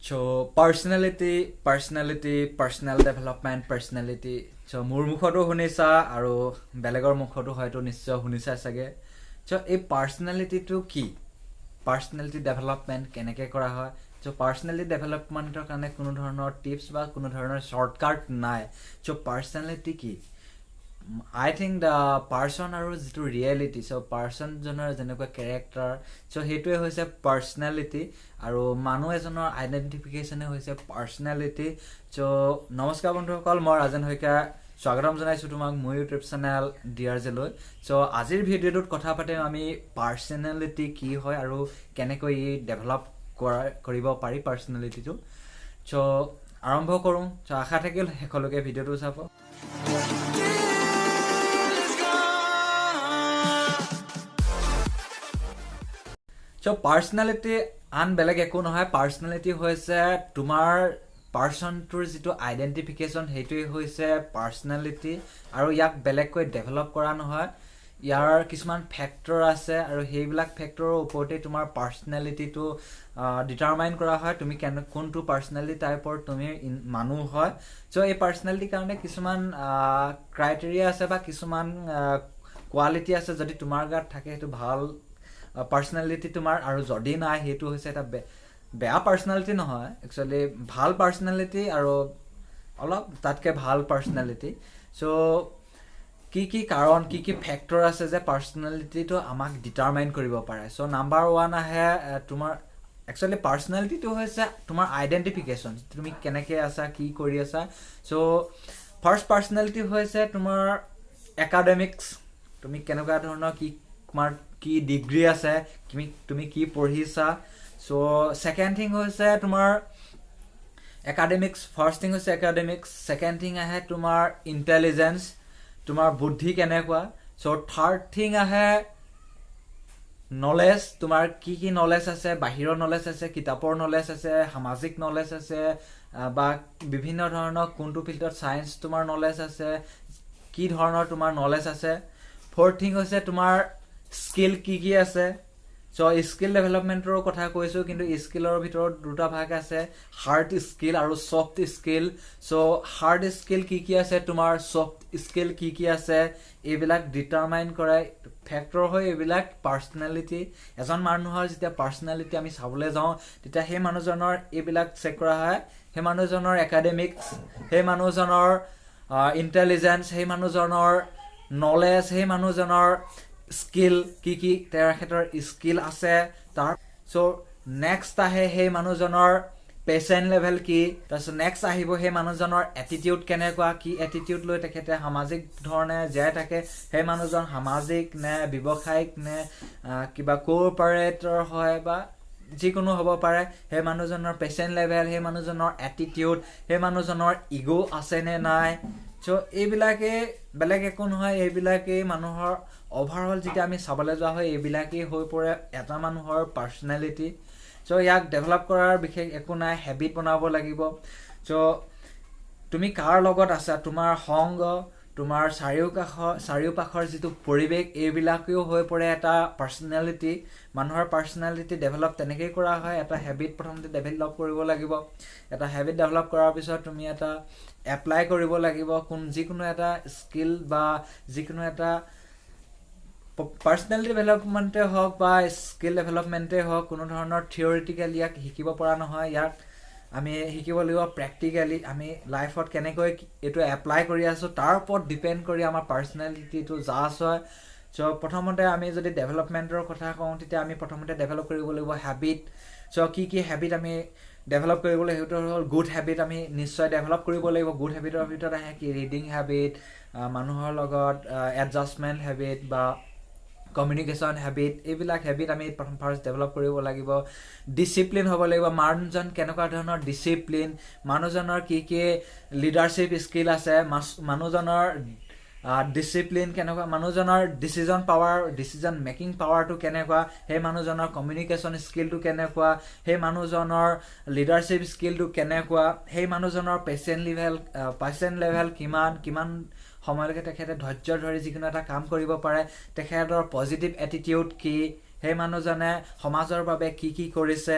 So personal development, personality. So মোৰ মুখতো শুনিছা আৰু বেলেগৰ মুখতো হয়তো নিশ্চয় শুনিছা চাগে. So এই personality-টো কি? Personality development কেনেকৈ কৰা হয়? So personality development-ৰ কাৰণে কোনো ধৰণৰ টিপছ বা কোনো ধৰণৰ shortcut নাই. So personality কি? I think the person আৰু যিটো reality, so person জনৰ যেনেকুৱা character, so সেইটোৱে হৈছে personality আৰু মানুহ এজনৰ identification হৈছে personality. So নমস্কাৰ বন্ধুসকল, মই ৰাজেন হৈকা স্বাগতম জনাইছো তোমাক মোৰ ইউটিউব চেনেল ডিআৰজে লৈ. So আজিৰ ভিডিঅ'টোত কথা পাতিম আমি personality কি হয় আৰু কেনেকৈ ই ডেভেলপ কৰিব পাৰি personality-টো. So আৰম্ভ কৰোঁ. So আশা থাকিল শেষলৈকে ভিডিঅ'টো চাব. So personality আন বেলেগ একো নহয়. Personality হৈছে তোমাৰ পাৰ্সনটোৰ যিটো আইডেন্টিফিকেশন, সেইটোৱে হৈছে পাৰ্সনালিটি আৰু ইয়াক বেলেগকৈ ডেভেলপ কৰা নহয়. ইয়াৰ কিছুমান ফেক্টৰ আছে আৰু সেইবিলাক ফেক্টৰৰ ওপৰতে তোমাৰ পাৰ্সনালিটিটো ডিটাৰমাইন কৰা হয়. তুমি কোনটো পাৰ্সনালিটি টাইপৰ তুমি মানুহ হয়. সো এই পাৰ্সনালিটিৰ কাৰণে কিছুমান ক্ৰাইটেৰিয়া আছে বা কিছুমান কোৱালিটি আছে. যদি তোমাৰ গাত থাকে সেইটো ভাল পাৰ্সনালিটি তোমাৰ, আৰু যদি নাই সেইটো হৈছে এটা বেয়া পাৰ্সনালিটি নহয়, একচুয়ালি ভাল পাৰ্সনালিটি আৰু অলপ তাতকে ভাল পাৰ্সনালিটি. সো কি কাৰণ কি ফেক্টৰ আছে যে পাৰ্সনালিটিটো আমাক ডিটাৰমাইন কৰিব পাৰে. সো নাম্বাৰ 1 আহে তোমাৰ একচুয়ালি পাৰ্সনালিটিটো হৈছে তোমাৰ আইডেন্টিফিকেশন, তুমি কেনেকৈ আছা, কি কৰি আছা. সো ফাৰ্স্ট পাৰ্সনালিটি হৈছে তোমাৰ একাডেমিক্স, তুমি কেনেকুৱা ধৰণৰ তোমাৰ কি ডিগ্ৰী আছে, তুমি কি পঢ়িছা. সো সেকেন্ড থিং হৈছে তোমাৰ একাডেমিক্স. ফাৰ্স্ট থিং হৈছে একাডেমিক্স, সেকেন্ড থিং আহে তোমাৰ ইন্টেলিজেন্স, তোমাৰ বুদ্ধি কেনেকুৱা. সো থাৰ্ড থিং আহে নলেজ, তোমাৰ কি নলেজ আছে, বাহিৰৰ নলেজ আছে, কিতাপৰ নলেজ আছে, সামাজিক নলেজ আছে, বা বিভিন্ন ধৰণৰ কোনটো ফিল্ডত সায়েন্স তোমাৰ নলেজ আছে, কি ধৰণৰ তোমাৰ নলেজ আছে. ফৰ্থ থিং হৈছে তোমাৰ স্কিল কি আছে. সো স্কিল ডেভেলপমেন্টৰ কথা কৈছো, কিন্তু স্কিলৰ ভিতৰত দুটা ভাগ আছে, হাৰ্ড স্কিল আৰু soft skill. So hard skill কি আছে তোমাৰ, সফট স্কিল কি আছে, এইবিলাক ডিটাৰমাইন কৰা ফেক্টৰ হয় এইবিলাক পাৰ্সনালিটি. এজন মানুহৰ যেতিয়া পাৰ্সনালিটি আমি চাবলৈ যাওঁ তেতিয়া সেই মানুহজনৰ এইবিলাক চেক কৰা হয়. সেই মানুহজনৰ একাডেমিক্স, সেই মানুহজনৰ ইন্টেলিজেন্স, সেই মানুহজনৰ নলেজ, সেই মানুহজনৰ স্কিল কি তেওঁৰ ক্ষেত্ৰৰ স্কিল আছে তাৰ. সো নেক্সট আহে সেই মানুহজনৰ পেশেন্ট লেভেল কি. তাৰপিছত নেক্সট আহিব সেই মানুহজনৰ এটিটিউড কেনেকুৱা, কি এটিটিউড লৈ তেখেতে সামাজিক ধৰণে জীয়াই থাকে, সেই মানুহজন সামাজিক নে ব্যৱসায়িক নে কিবা কোঅপাৰেটৰ হয় বা যিকোনো হ'ব পাৰে. সেই মানুহজনৰ পেশেন্ট লেভেল, সেই মানুহজনৰ এটিটিউড, সেই মানুহজনৰ ইগো আছে নে নাই. সো এইবিলাকে বেলেগ একো নহয়, এইবিলাকেই মানুহৰ অভাৰঅল যেতিয়া আমি চাবলৈ যোৱা হয় এইবিলাকেই হৈ পৰে এটা মানুহৰ পাৰ্সনালিটি. সো ইয়াক ডেভেলপ কৰাৰ বিশেষ একো নাই, হেবিট বনাব লাগিব. সো তুমি কাৰ লগত আছা, তোমাৰ সংগ, তোমাৰ চাৰিওপাশৰ যিটো পৰিৱেশ, এইবিলাকেও হৈ পৰে এটা পাৰ্সনালিটি. মানুহৰ পাৰ্সনালিটি ডেভেলপ তেনেকেই কৰা হয়. এটা হেবিট প্ৰথমতে ডেভেলপ কৰিব লাগিব. এটা হেবিট ডেভেলপ কৰাৰ পিছত তুমি এটা এপ্লাই কৰিব লাগিব যিকোনো এটা স্কিল বা যিকোনো এটা পাৰ্সনালিটি ডেভেলপমেণ্টে হওক বা স্কিল ডেভেলপমেণ্টে হওক, কোনো ধৰণৰ থিয়ৰিটিকেলি ইয়াক শিকিব পৰা নহয়. ইয়াক আমি শিকিব লাগিব প্ৰেক্টিকেলি, আমি লাইফত কেনেকৈ এইটো এপ্লাই কৰি আছোঁ তাৰ ওপৰত ডিপেণ্ড কৰি আমাৰ পাৰ্সনালিটিটো জাজ হয়. সো প্ৰথমতে আমি যদি ডেভেলপমেণ্টৰ কথা কওঁ তেতিয়া আমি প্ৰথমতে ডেভেলপ কৰিব লাগিব হেবিট. সো কি হেবিট আমি ডেভেলপ কৰিবলৈ, সেইটো হ'ল গুড হেবিট আমি নিশ্চয় ডেভেলপ কৰিব লাগিব. গুড হেবিটৰ ভিতৰত আহে কি ৰিডিং হেবিট, মানুহৰ লগত এডজাষ্টমেণ্ট হেবিট বা কমিউনিকেশ্যন হেবিট. এইবিলাক হেবিট আমি ফাৰ্ষ্ট ডেভেলপ কৰিব লাগিব. ডিচিপ্লিন হ'ব লাগিব, মানুহজন কেনেকুৱা ধৰণৰ ডিচিপ্লিন, মানুহজনৰ কি লিডাৰশ্বিপ স্কিল আছে, মানুহজনৰ ডিচিপ্লিন কেনেকুৱা, মানুহজনৰ ডিচিজন মেকিং পাৱাৰটো কেনেকুৱা, সেই মানুহজনৰ কমিউনিকেশ্যন স্কিলটো কেনেকুৱা, সেই মানুহজনৰ লিডাৰশ্বিপ স্কিলটো কেনেকুৱা, সেই মানুহজনৰ পেচেণ্ট লেভেল কিমান সময়লৈকে তেখেতে ধৈৰ্য ধৰি যিকোনো এটা কাম কৰিব পাৰে, তেখেতৰ পজিটিভ এটিটিউড কি, সেই মানুহজনে সমাজৰ বাবে কি কৰিছে.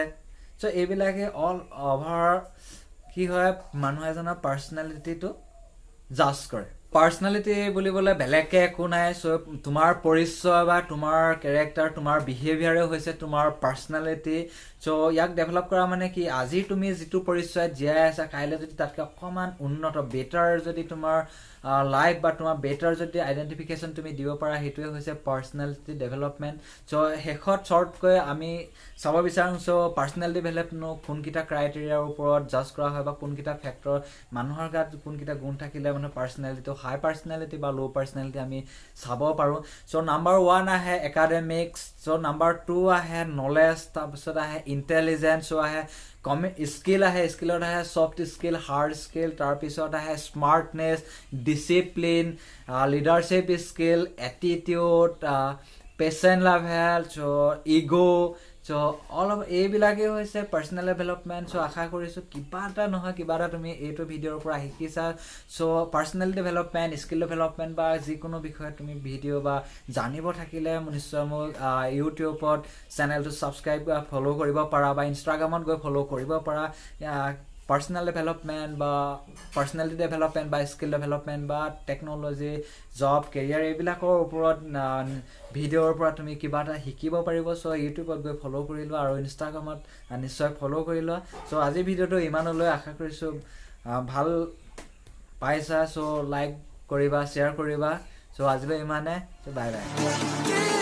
চ' এইবিলাকে অল অভাৰ কি হয় মানুহ এজনৰ পাৰ্চনেলিটিটো জাজ কৰে পাৰ্চনেলিটি বুলিবলৈ বেলেগকে একো নাই চ' তোমাৰ পৰিচয় বা তোমাৰ কেৰেক্টাৰ তোমাৰ বিহেভিয়াৰে হৈছে তোমাৰ পাৰ্চনেলিটি চ' ইয়াক ডেভেলপ কৰা মানে কি আজি তুমি যিটো পৰিচয়ত জীয়াই আছা কাইলৈ যদি তাতকৈ অকণমান উন্নত বেটাৰ যদি তোমাৰ লাইফ বা তোমাৰ বেটাৰ যদি আইডেণ্টিফিকেশ্যন তুমি দিব পাৰা সেইটোৱে হৈছে পাৰ্চনেলিটি ডেভেলপমেণ্ট চ' শেষত শ্বৰ্টকৈ আমি চাব বিচাৰোঁ চ' পাৰ্চনেলিটি ডেভেলপনো কোনকেইটা ক্ৰাইটেৰিয়াৰ ওপৰত জাজ কৰা হয় বা কোনকেইটা ফেক্টৰ মানুহৰ গাত কোনকেইটা গুণ থাকিলে মানে পাৰ্চনেলিটিটো হাই পাৰ্চনেলিটি বা ল' পাৰ্চনেলিটি আমি চাব পাৰোঁ চ' নাম্বাৰ 1 আহে একাডেমিক্স চ' নাম্বাৰ 2 আহে নলেজ তাৰপিছত আহে ইণ্টেলিজেঞ্চ চ' আহে স্কিল আহে স্কিলত আহে ছফ্ট স্কিল হাৰ্ড স্কিল তাৰপিছত আহে smartness discipline leadership skill attitude patient level চ' ইগ' চ' অলপ এইবিলাকেই হৈছে পাৰ্চনেল ডেভেলপমেণ্ট চ' আশা কৰিছোঁ কিবা এটা নহয় কিবা এটা তুমি এইটো ভিডিঅ'ৰ পৰা শিকিছা চ' পাৰ্চনেল ডেভেলপমেণ্ট স্কিল ডেভেলপমেণ্ট বা যিকোনো বিষয়ত তুমি ভিডিঅ' বা জানিব থাকিলে নিশ্চয় মোক ইউটিউবত চেনেলটো ছাবস্ক্ৰাইব বা ফ'ল' কৰিব পাৰা বা ইনষ্টাগ্ৰামত গৈ ফ'ল' কৰিব পাৰা পাৰ্চনেল ডেভেলপমেণ্ট বা পাৰ্চনেলিটি ডেভেলপমেণ্ট বা স্কিল ডেভেলপমেণ্ট বা টেকন'লজি জব কেৰিয়াৰ এইবিলাকৰ ওপৰত ভিডিঅ'ৰ পৰা তুমি কিবা এটা শিকিব পাৰিব চ' ইউটিউবত গৈ ফ'ল' কৰি লোৱা আৰু ইনষ্টাগ্ৰামত নিশ্চয় ফ'ল' কৰি লোৱা চ' আজিৰ ভিডিঅ'টো ইমানলৈ আশা কৰিছোঁ ভাল পাইছা চ' লাইক কৰিবা শ্বেয়াৰ কৰিবা চ' আজিলৈ ইমানে বাই বাই